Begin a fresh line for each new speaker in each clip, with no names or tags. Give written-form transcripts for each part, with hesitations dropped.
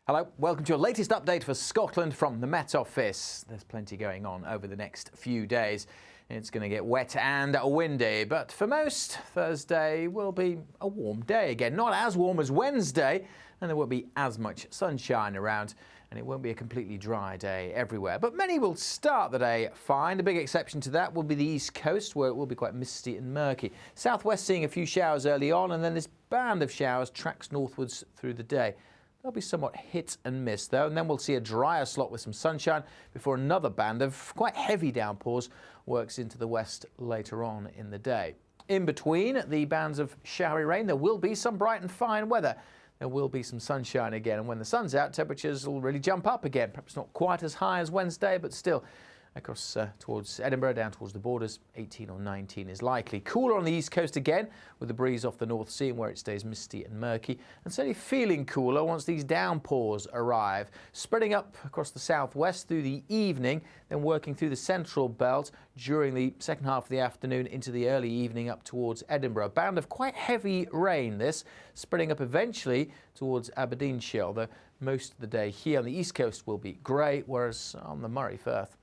Hello, welcome to your latest update for Scotland from the Met Office. There's plenty going on over the next few days. It's going to get wet and windy, but for most, Thursday will be a warm day again. Not as warm as Wednesday, and there won't be as much sunshine around, and it won't be a completely dry day everywhere. But many will start the day fine. The big exception to that will be the east coast, where it will be quite misty and murky. Southwest seeing a few showers early on, and then this band of showers tracks northwards through the day. They'll be somewhat hit and miss though, and then we'll see a drier slot with some sunshine before another band of quite heavy downpours works into the west later on in the day. In between the bands of showery rain, there will be some bright and fine weather. There will be some sunshine again, and when the sun's out, temperatures will really jump up again. Perhaps not quite as high as Wednesday, but still across towards Edinburgh, down towards the borders, 18 or 19 is likely. Cooler on the east coast again, with the breeze off the North Sea where it stays misty and murky, and certainly feeling cooler once these downpours arrive, spreading up across the southwest through the evening, then working through the central belt during the second half of the afternoon into the early evening up towards Edinburgh. A band of quite heavy rain, this, spreading up eventually towards Aberdeenshire, although most of the day here on the east coast will be grey, whereas on the Moray Firth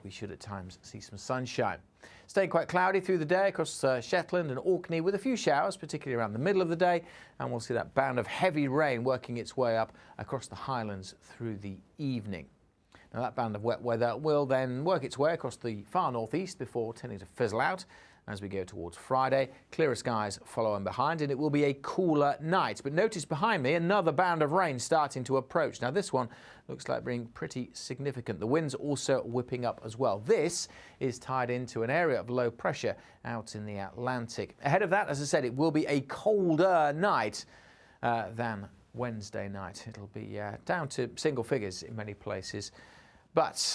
we should at times see some sunshine. Staying quite cloudy through the day across Shetland and Orkney, with a few showers, particularly around the middle of the day, and we'll see that band of heavy rain working its way up across the Highlands through the evening. Now that band of wet weather will then work its way across the far northeast before tending to fizzle out as we go towards Friday. Clearer skies follow on behind, and it will be a cooler night. But notice behind me another band of rain starting to approach. Now this one looks like being pretty significant. The wind's also whipping up as well. This is tied into an area of low pressure out in the Atlantic. Ahead of that, as I said, it will be a colder night than Wednesday night. It'll be down to single figures in many places.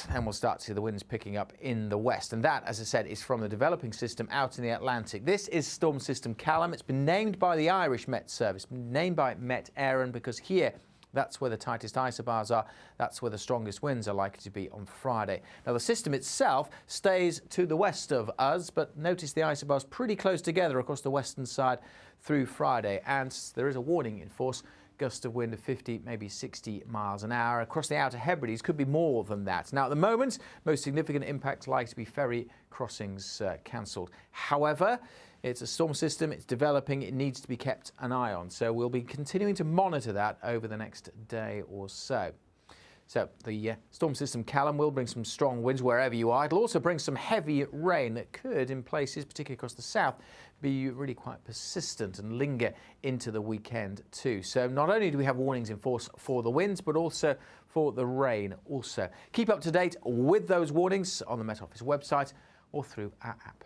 And we'll start to see the winds picking up in the west. And that, as I said, is from the developing system out in the Atlantic. This is Storm System Callum. It's been named by the Irish Met Service, named by Met Éireann, because here, that's where the tightest isobars are. That's where the strongest winds are likely to be on Friday. Now, the system itself stays to the west of us, but notice the isobars pretty close together across the western side through Friday. And there is a warning in force. Gust of wind of 50, maybe 60 miles an hour. Across the Outer Hebrides could be more than that. Now, at the moment, most significant impacts likely to be ferry crossings cancelled. However, it's a storm system, it's developing, it needs to be kept an eye on. So we'll be continuing to monitor that over the next day or so. So the storm system Callum will bring some strong winds wherever you are. It'll also bring some heavy rain that could, in places, particularly across the south, be really quite persistent and linger into the weekend too. So not only do we have warnings in force for the winds, but also for the rain also. Keep up to date with those warnings on the Met Office website or through our app.